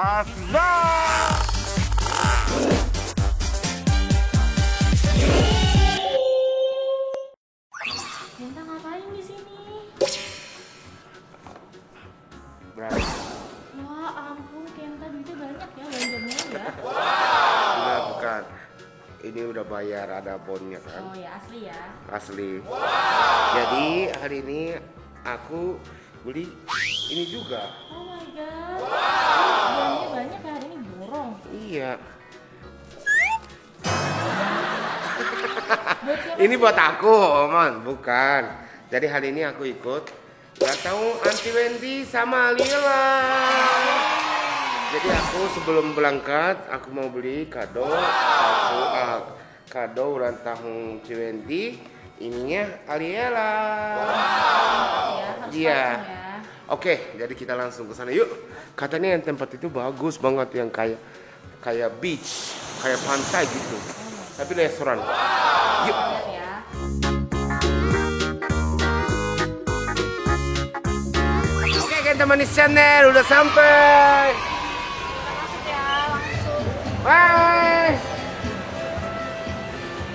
Asda. Kenta ngapain di sini? Berapa? Wah ampun, Kenta duitnya banyak ya belanjanya ya. Enggak, bukan. Ini udah bayar, ada bonnya kan. Oh ya asli ya. Asli. Jadi hari ini aku beli ini juga. Oh my god. Belanjanya banyak ya hari ini, borong. Iya. Buat siapa Ini sih? buat aku, Omon, bukan. Jadi hari ini aku ikut. Gak tahu Aunty Wendy sama Lila. Jadi aku sebelum berangkat, aku mau beli kado. Kado ulang tahun Ci Wendy. Ininya Aliela. Ya, harus Iya. pasang ya. Oke, jadi kita langsung ke sana yuk. Katanya yang tempat itu bagus banget, yang kayak beach, kayak pantai gitu. Tapi restoran. Yuk. Lihat ya. Oke, Kenta Manis Channel udah sampai. Masuk ya, langsung. Bye.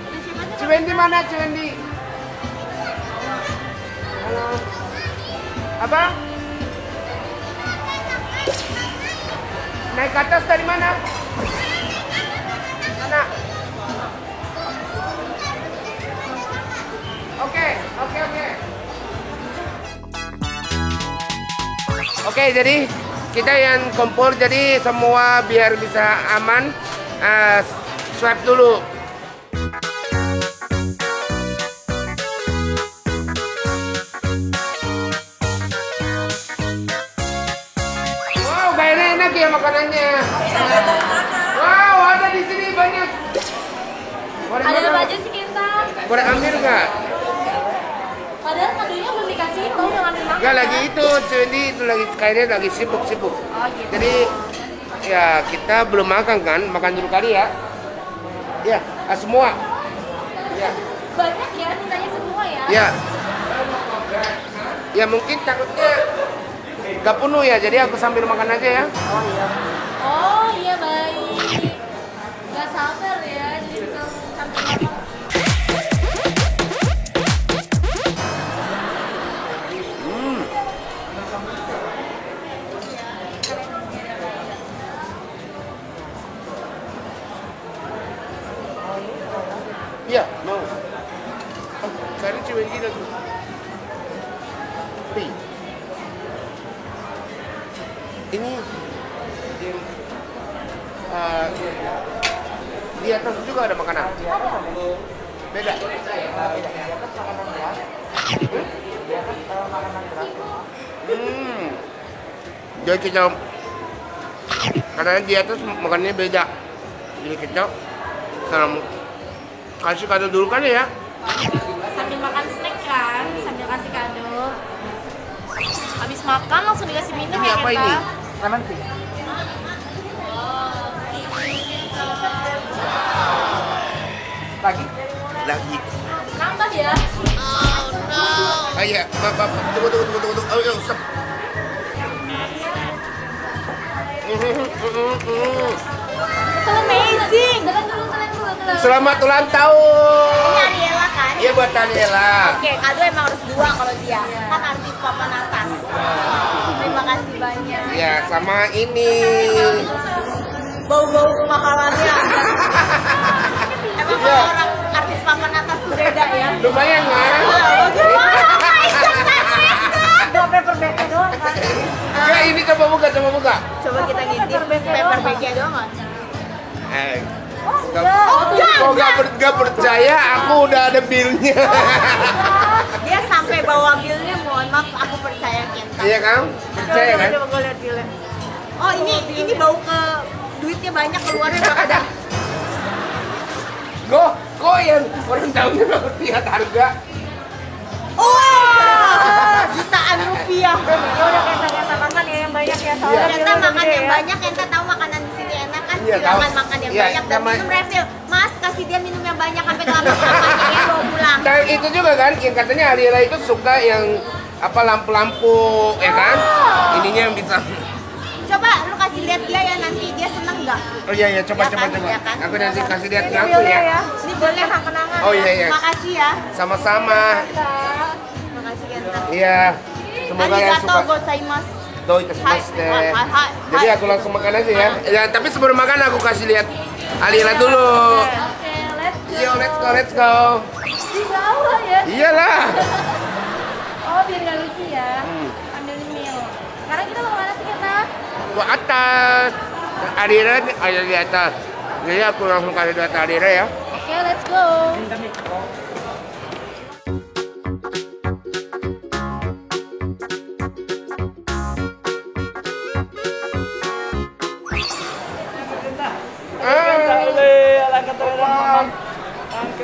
Ada siapa sih? Ci Wendy mana, Ci Wendy? Halo. Apa? Naik ke atas dari mana? Mana? Oke. Oke, jadi kita yang kompor, jadi semua biar bisa aman, swipe dulu. Wow, kayaknya enak ya makanannya. Wow, ada di sini banyak. Boleh Ada makan? apa aja sih Kenta? Boleh ambil nggak? Padahal kadonya belum dikasih, baru udah ngambil makan. Nggak, lagi itu, Cindy itu lagi kayaknya lagi sibuk. Oh gitu. Jadi ya kita belum makan kan, makan dulu kali ya. Ya, semua. Ya, Banyak ya, mintanya semua ya. ya. Ya mungkin takutnya nggak penuh ya, jadi aku sambil makan aja ya. Oh iya baik. Gak sabar ya, jadi bisa sambil makan. Iya, mau. Oh, sekarang Ci Wendy lagi. Free. Ini di atas juga ada makanan. Beda. Jadi kita karena di atas makannya beda. Jadi kita salam kasih kado dulu kan ya. Sambil makan snack kan, sambil kasih kado. Habis makan langsung dikasih minum Ini ya apa Kenta? ini? Lemon tea. Lagi? Lagi. Nambah ya? Ah iya, tunggu. Oh, stop. Itu amazing. Kalian dulu. Selamat ulang tahun. Ini Ariela kan? Iya buat Daniela. Oke, kado emang harus dua kalau dia. Kan artis papan atas. Terima kasih banyak. Ya, sama ini. Bau-bau kemahalannya. Emang Iya. kalau orang artis papan atas tuh beda ya. Lumayan kan? Dua paper bagnya doang kan? Ya, ini coba buka. Coba kita ngintip paper bagnya doang kan? Gak percaya, aku udah ada bilnya. Dia sampai bawa bilnya, mohon maaf, aku percaya Kenta. Iya kan? Percaya kan? Coba gue lihat bilnya. Oh ini bau ke duitnya banyak keluarnya berapa dah? Kok yang orang tahunya gak lihat harga? Wah, jutaan rupiah. Ya udah Kenta makan ya yang banyak ya. Soalnya Iya. Kita bilnya udah makan gede yang ya. banyak, Kenta tahu makanan di sini enak kan? Iya, Silakan tahu. makan yang Iya, banyak dan sama- minum refill. Mas, kasih dia minum yang banyak sampai habis makannya ya bawa pulang. Dan itu juga kan, yang katanya Ariela itu suka yang apa lampu-lampu, ya kan? Ininya yang bisa Coba lu kasih lihat dia ya, nanti dia seneng nggak? Oh iya iya, coba Ya coba kan, coba. ya kan? Aku nanti kasih lihat Ini langsung bilnya ya. Ini boleh kenangan. Oh iya iya. Makasih ya. Sama-sama. Makasih Kenta. Iya. Semoga yang Arigatou suka. gozaimasu. Doi kasih Hai, hai, hai. Jadi aku langsung makan aja ya. Ya, tapi sebelum makan aku kasih lihat Alila dulu. Oke, let's go. Yo, let's go. Di bawah ya. Iyalah. Oh, biar nggak lucu ya. Ambilin meal. Sekarang kita mau kemana sih kita? Ke atas. Adira ada di atas. Jadi aku langsung kasih lihat Adira ya. Oke, let's go.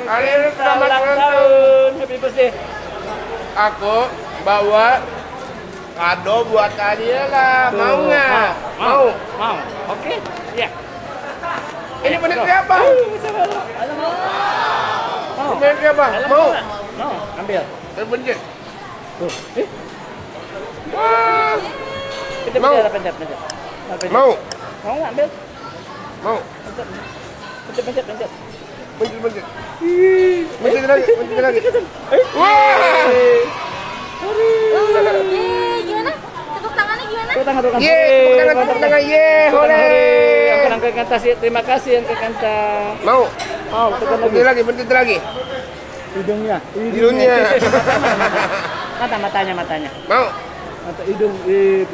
Adira selamat ulang tahun. Happy birthday. Aku bawa kado buat Adira. Mau nggak? Mau. Mau. Oke. Ya. Ini bener siapa? Mau. Bener siapa? Mau. Mau. Ambil. Bener. Tuh. Wah. Pencet, Mau. pencet. Mau. Mau nggak ambil? Mau. Pencet. Bener. Bener lagi. Wah. Yeay, gimana? Tepuk tangannya gimana? Tepuk tangan. Ye, tepuk tangan, ye, hore. Yang ke Kanta sih, terima kasih yang ke Kanta. Mau. Mau, tekan lagi. Bener lagi. Hidungnya. Hidungnya. Matanya. Mau. Mata hidung. Bener.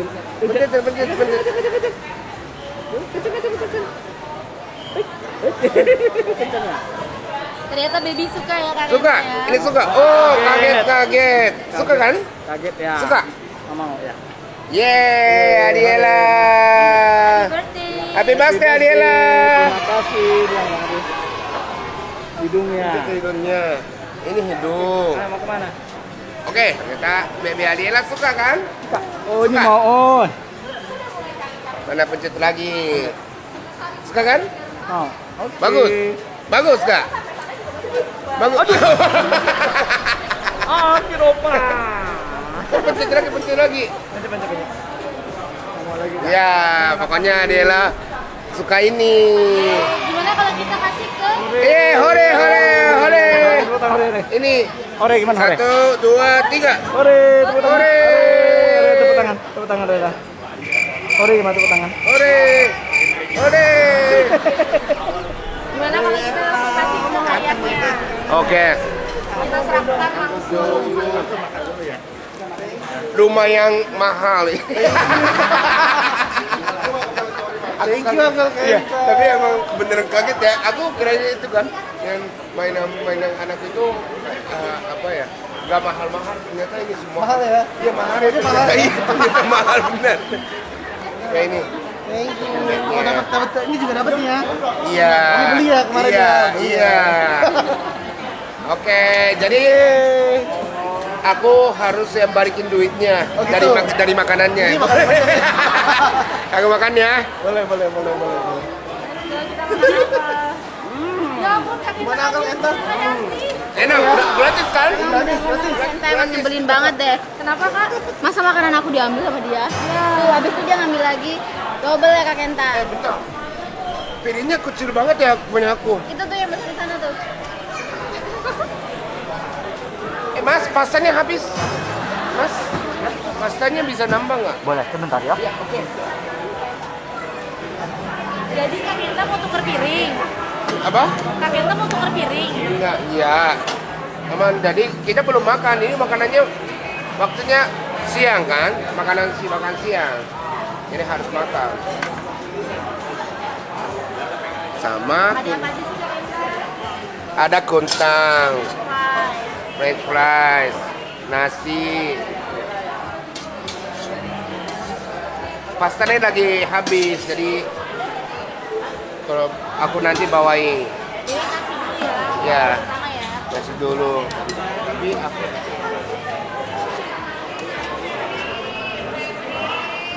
Ternyata baby suka ya Kak Suka? Rena ya. Ini suka? Oh, kaget. Suka kan? Kaget ya. Suka? Mau ya. Yeay, Adiela. Birthday. Happy birthday, Adiela. Terima kasih bilang lagi. Hidungnya. Hidungnya. Ini hidung. Mau kemana? Oke, kita baby Adiela suka kan? Oh, ini Suka? mau on. Mana pencet lagi? Suka kan? Mau. Oke. Bagus gak? Bagus. Oh, Kiropa. Pencet lagi. Pencet. Mau lagi. Ya, pokoknya Adiela suka ini. Gimana kalau kita kasih ke Hore. Tepuk tangan, hore. Ini Hore gimana, hore? 1, 2, 3. Hore, tepuk tangan. Hore. Tepuk tangan, hore. Hore gimana tepuk tangan? Hore. gimana kalau kita langsung kasih ke ayamnya? Oke. Kita serahkan langsung. Lumayan mahal. Thank you Uncle Ken. Iya, tapi emang beneran kaget ya. Aku kiranya itu kan yang mainan anak itu apa ya? Gak mahal-mahal, ternyata ini semua. Mahal ya? Iya mahal ya. Iya, ternyata mahal bener. Kayak ini. Thank you. Oh, dapat ini juga dapat nih ya. Iya. Ini beli ya kemarin iya, ya? Iya. Oke, jadi aku harus yang balikin duitnya Oh, gitu? dari makanannya. Ini makan Aku makan ya. Boleh. Kita makan apa? Ya ampun, Kak Rena. Gimana, Uncle Kenta? Enak, gratis kan? Kenta emang nyebelin banget deh. Kenapa Kak? Masa makanan aku diambil sama dia? Tuh, habis itu dia ngambil lagi. Double ya Kak Kenta. Bentar. Piringnya kecil banget ya punya aku. Itu tuh yang di sana tuh. Mas, pastanya habis. Mas, pastanya bisa nambah nggak? Boleh, sebentar ya. Ya, oke. Jadi Kak Rena mau tuker piring. Apa? Kak Rena mau tuker piring. Enggak, iya. Aman, jadi kita belum makan. Ini makanannya waktunya siang kan? Makan siang. Jadi harus makan. Sama Ada apa aja sih Kak Rena? ada kuntang, Hai. french fries, nasi. Pastanya lagi habis, jadi kalau aku nanti bawain. Jadi kasih dulu ya. Ya. Pertama ya. Nasi dulu. Tapi aku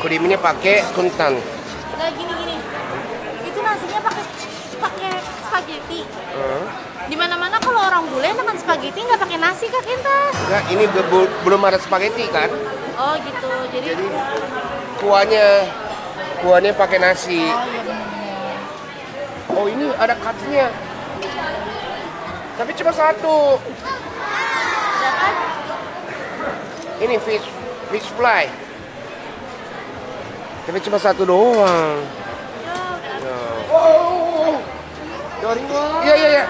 krim pakai kuntang. Nah gini. Itu nasinya pakai spaghetti. Di mana-mana kalau orang bule makan spaghetti nggak pakai nasi Kak Kenta. Enggak, ini belum ada spaghetti kan? Oh gitu. Jadi Kuahnya kuahnya pakai nasi. Oh iya benar. Oh ini ada cutsnya. Tapi cuma satu. Ya kan? Ini fish fly. Tapi cuma satu doang. Ya. Oh. Iya iya iya.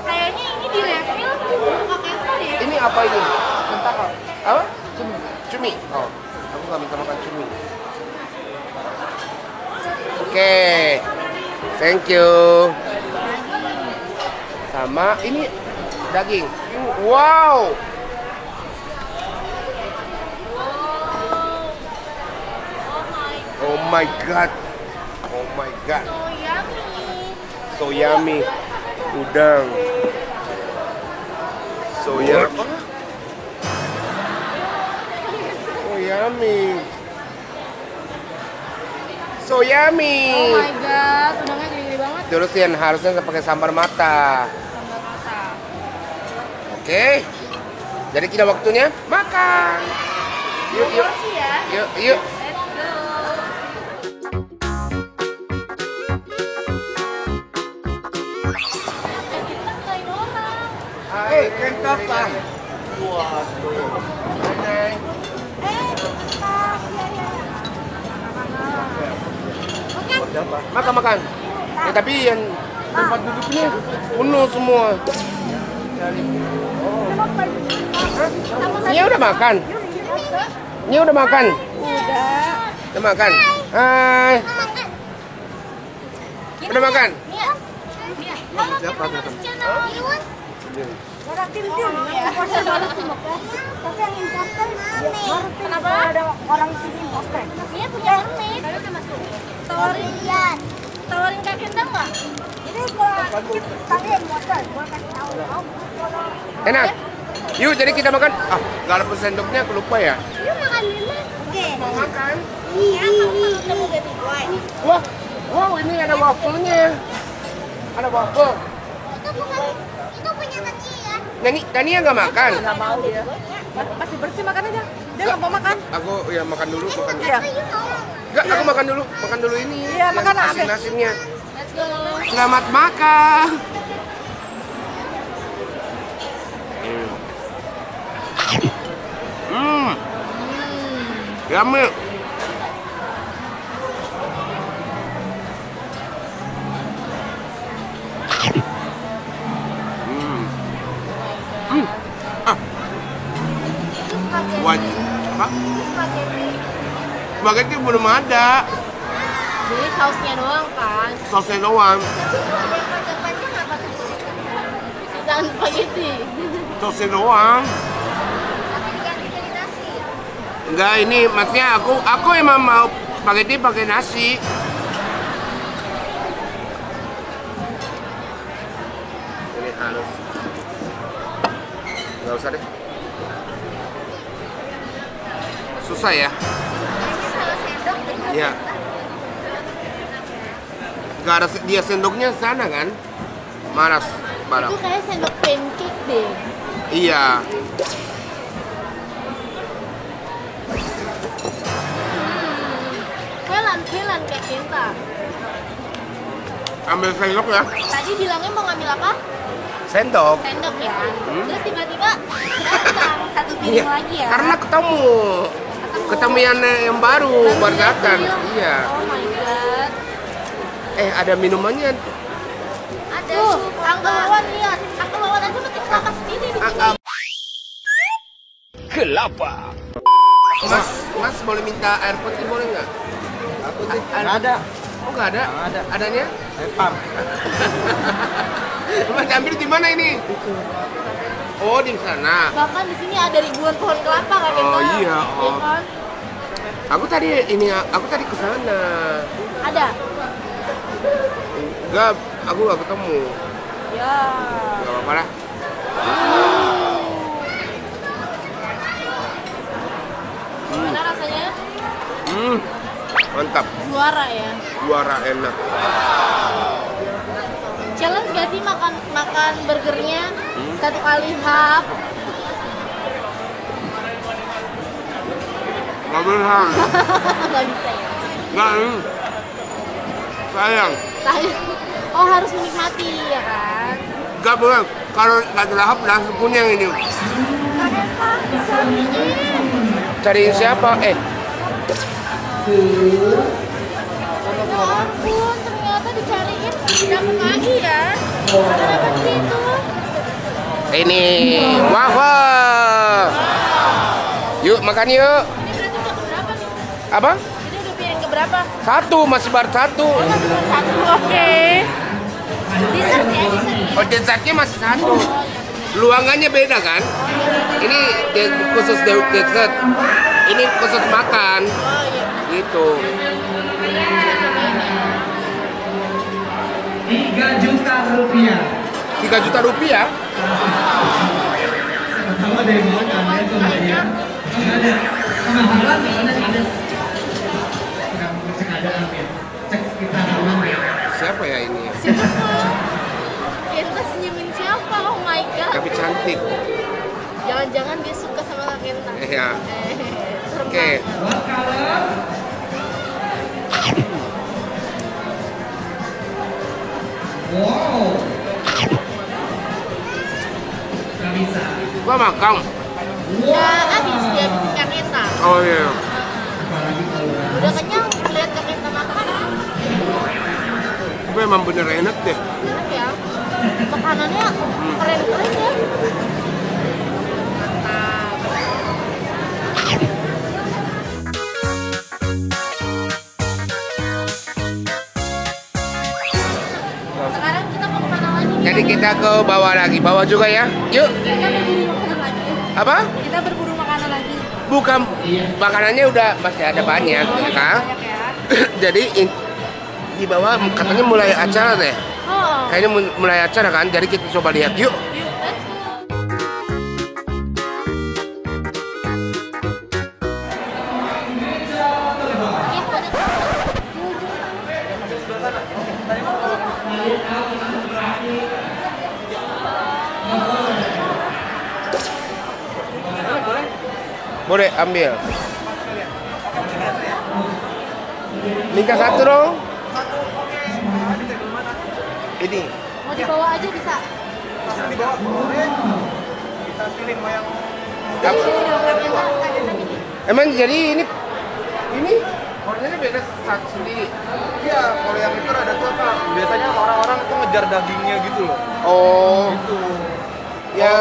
Kayaknya ini di refill buka cancel ya. Ini apa ini? Tentakel. Apa? Cumi. Cumi. Oh, aku nggak bisa makan cumi. Oke. Thank you. Sama ini daging. Wow. Oh my god. Oh my god. So yummy. So yummy. Udang. So yummy. Oh yummy. So yummy. Oh my god, udangnya gede-gede banget. Terus yang harusnya pakai sambar mata. Sambal mata. Oke. Jadi kita waktunya makan. Yuk yuk. Porsi ya. Yuk yuk. Let's go. Kita kain orang. Hai, kentapa. Waduh. Hai. Makan makan. Ya tapi yang tempat duduknya penuh semua. Ini udah makan. Ini udah makan. Udah makan. Hai. Udah makan. Siapa datang? Orang tim imposter baru tim oke. Tapi yang imposter baru tim. Kenapa? Ada orang sini imposter. Dia punya mermaid. Tawarin Kak Kendang nggak? Ini kalau tadi imposter, gua kasih tahu. Enak. Yuk jadi kita makan. Ah, nggak ada sendoknya, aku lupa ya. Yuk makan dulu. Oke. Mau makan? Iya, kamu mau baby boy. Wah, wow ini ada wafelnya. Ada waffle. Itu punya Tania ya. Dania nggak makan. Nggak mau dia. Masih bersih makan aja. Dia nggak mau makan. Aku ya makan dulu, makan dulu. Iya. Enggak, aku makan dulu ini. Iya, makan apa? asin-asinnya. Let's go. Selamat makan. Yummy. Wajib. Apa? Spaghetti belum ada. Jadi sausnya doang kan? Sosnya doang. Sisakan spaghetti. Sosnya doang. Enggak, ini maksudnya aku emang mau spaghetti pakai nasi. Ini halus. Enggak usah deh. Susah ya? Iya. Enggak ada dia sendoknya sana kan? Maras, barang. Itu kayak sendok pancake deh. Iya. Pelan kayak kita. Ambil sendok ya. Tadi bilangnya mau ngambil apa? Sendok. Sendok ya. Terus tiba-tiba datang satu piring Iya. lagi ya. Karena ketemu yang baru datang. Iya. Oh my god. Ada minumannya. Ada. Angga Wawan lihat. Angga Wawan aja petik kelapa sendiri di sini. Kelapa. Mas boleh minta air putih boleh nggak? Nggak ada. Oh nggak ada? Nggak ada. Adanya? Sepam. Mas ambil di mana ini? Oh di sana. Bahkan di sini ada ribuan pohon kelapa kan kita. Oh, iya, oh. Ya kan? Aku tadi ke sana. Ada. Enggak, aku nggak ketemu. Ya. Nggak apa-apa lah. Gimana rasanya? Mantap. Juara ya. Juara enak. Challenge gak sih makan burgernya satu kali hap? Nggak benar. Gak bisa ya. Nggak, sayang. Oh harus menikmati ya kan? Nggak boleh, kalau nggak terlahap langsung kuning ini. Kalian Pak, cariin. Cariin siapa? Ya ampun, ternyata dicariin dapat lagi ya. Ada dapat gitu. Ini waffle. Yuk makan yuk. Ini berarti udah keberapa nih? Apa? Ini udah piring keberapa? Satu, masih baru satu. Oh, masih baru satu, oke. Dessert ya, dessert ya. Oh, dessertnya masih satu. Luangannya beda kan? Ini khusus dessert. Ini khusus makan. Oh iya. Gitu. 3 juta rupiah. 3 juta rupiah? Sama deh mau kan itu ya. Ada. Kemahalan ada. Enggak mungkin cek ada ambil. Cek sekitar aman ya. Siapa ya ini? Siapa? Kenta senyumin siapa? Oh my god. Tapi cantik. Jangan-jangan dia suka sama Kak Kenta. Iya. Serem Oke. banget. Wow. Gak bisa. Gua makan. Ya habis dia habisin Kak Kenta. Oh iya. Apalagi kalau Udah kenyang lihat Kak Kenta makan. Tapi emang bener enak deh. Enak ya. Makanannya keren-keren ya. Mantap. Sekarang kita mau kemana lagi? Jadi kita ke bawah lagi, bawah juga ya. Yuk. Kita berburu makanan lagi. Apa? Kita berburu makanan lagi. Bukan, makanannya udah masih ada banyak, ya kan? Banyak ya. Jadi di bawah katanya mulai acara deh. Oh. Kayaknya mulai acara kan, jadi kita coba lihat yuk. Yuk, let's go. Iya, ada. Boleh ambil. Minta satu dong. Ini. Mau dibawa aja bisa. Apa? Sini dong, Kak Kenta, Kak Kenta gini. Emang jadi ini warnanya beda satu sendiri. Iya, kalau yang itu ada tuh apa? Biasanya orang-orang tuh ngejar dagingnya gitu loh. Oh, Gitu. ya.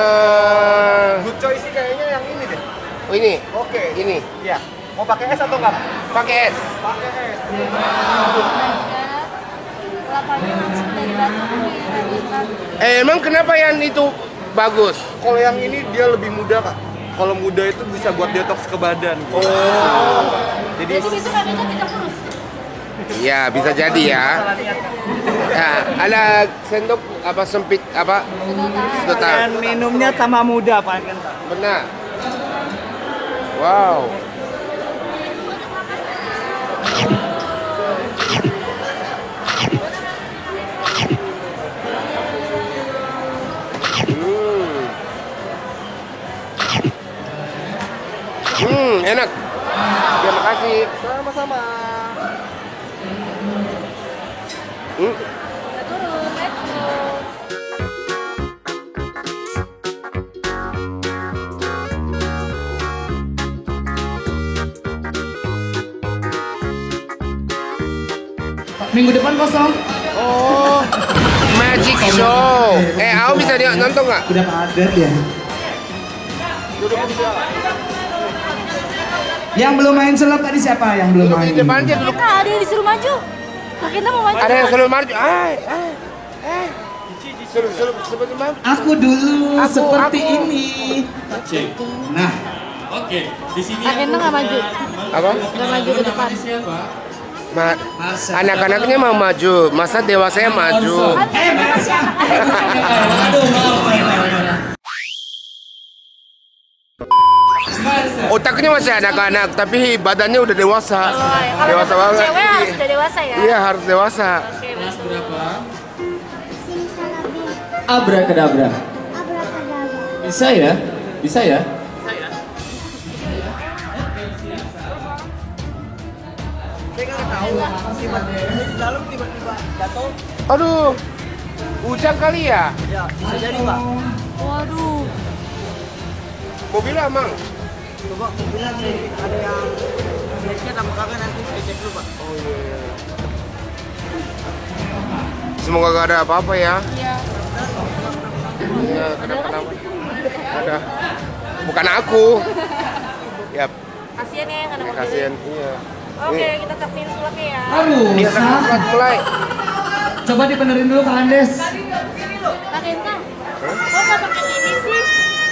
Good choice sih kayaknya yang ini deh. Oh ini. Oke. Ini. Iya. Mau pakai es atau enggak? Pakai es. Pakai es. Kelapanya langsung dari batu nih, Kak Kenta. Emang kenapa yang itu bagus? Kalau yang ini dia lebih muda, Kak. Kalau muda itu bisa buat detox ke badan. Oh. Jadi Jadi besok Kak Kenta bisa kurus. Iya, bisa jadi ya. Nah, ada sendok apa sempit apa? Sedotan. Dan minumnya tambah muda Pak Kenta. Benar. Wow. Enak. Terima kasih. sama-sama. Kita turun, let's go. Minggu depan kosong. Oh, magic show. Aku bisa dia nonton nggak? Udah padat ya. Yang belum main sulap tadi siapa yang belum Duduk main? di depan aja duduk. Kak, ada yang disuruh maju. Kak Kenta mau maju. Ada yang selalu maju. Suruh maju. Aku dulu Aku- seperti aku. ini. Nah, Kak Kenta nggak maju. Apa? Nggak maju ke depan. Anak-anaknya mau maju, masa dewasanya maju? Makasih ya, Kak. Otaknya masih anak-anak, tapi badannya udah dewasa. Kalau Dewasa dapat banget. cewek harus sudah dewasa ya. Iya, harus dewasa. Oke, let's go. Abrakadabra. Bisa ya? Bisa ya? saya nggak tahu di dalam tiba-tiba jatuh. Aduh, hujan kali ya? Ya, bisa jadi Pak. Waduh. Mobilnya Mang? Coba mobilnya nih ada yang lecet sama kakak nanti saya cek dulu Pak. Oh iya. Semoga gak ada apa-apa ya. Iya. Iya, kenapa-napa. Ada. Bukan aku. Ya, Kasian ya yang ada mobilnya. kasihan. Iya. Oke, kita saksiin sulapnya ya. Aduh, Iya, saat mulai. Coba dibenerin dulu Kak Andes. Kak Kenta, kok nggak pakai ini sih?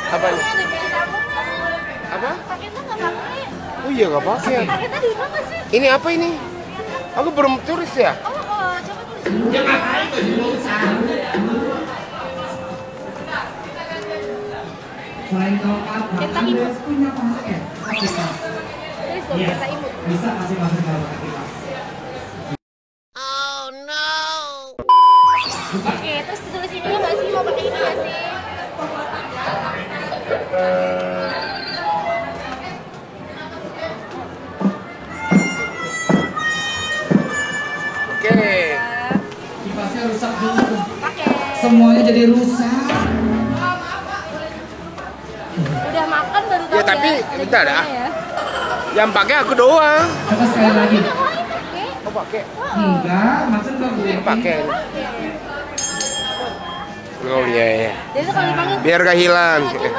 Apa nih? Ada beli rambutnya. Apa? Kak Kenta nggak pakai. Oh iya, gak pakai. Kak Kenta di rumah nggak sih? Ini apa ini? Aku belum turis ya? Oh, coba tulis. Selain tongkat, Kita Kak imut. Andes punya paket. Oke, Pak. Tulis dong, Iya. kita imut. Bisa kasih masuk kalau pakai Pak. Oke, terus tulis ini nggak sih? Mau pakai ini nggak sih? Oke. Kipasnya rusak dulu. Pakai. Semuanya jadi rusak. Udah makan baru tahu Ya, tapi Ada bentar gimana ya. Yang pakai aku doang. Coba sekali lagi. Yang lain pakai. Oh, pakai. Enggak, maksud Bang Pakai. Oh iya iya. Jadi kalau dipanggil Biar gak hilang. Kenta gitu.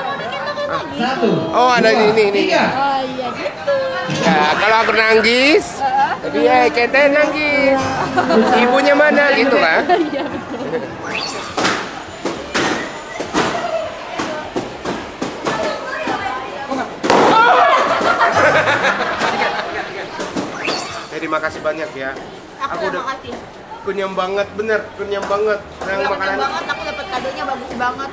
Satu. Oh, ada ini. Tiga. Oh iya gitu. Ya, kalau aku nangis, dia kita nangis. Ibunya mana gitu kan? Iya betul. Terima kasih banyak ya. Aku udah makasih. Kenyang banget, bener, kenyang banget. Yang Udah makanan. kenyang banget, aku dapat kadonya bagus banget.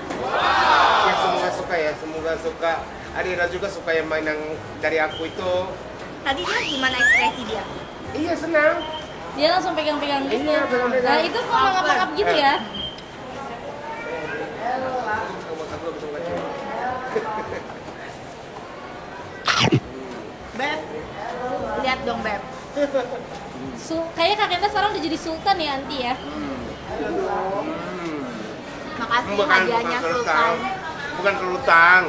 Ya, semoga suka ya, semoga suka. Adira juga suka yang mainan dari aku itu. Tadi dia gimana ekspresi dia? Iya senang. Dia langsung pegang-pegang gitu. Iya, pegang-pegang. Nah, itu kok mangap-mangap gitu ya. Beb, lihat dong Beb. Kayaknya Kak Kenta sekarang udah jadi sultan ya, Anti ya. Makasih Bukan hadiahnya Sultan. Bukan kelutang.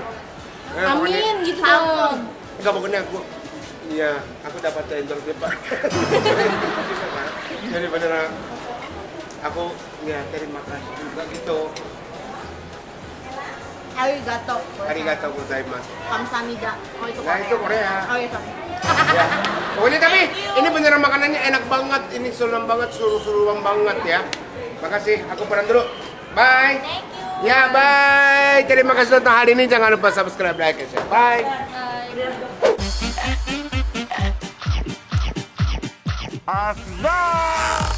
Amin gitu Salmon. dong. Enggak pokoknya aku. Iya, aku dapat endorse dia Pak. Jadi beneran aku ya terima kasih juga gitu. Arigato. Arigatou gozaimasu. Kamsahamnida. Oh itu Nah, Korea. itu Korea. Oh iya sorry. Ya. Pokoknya tapi ini beneran makanannya enak banget. Ini sulam banget, suruh-suruan banget ya. Makasih, aku peran dulu. Bye. Thank you. Ya, bye. Terima kasih nonton hari ini. Jangan lupa subscribe, like, and share. Bye. Bye. Asbak.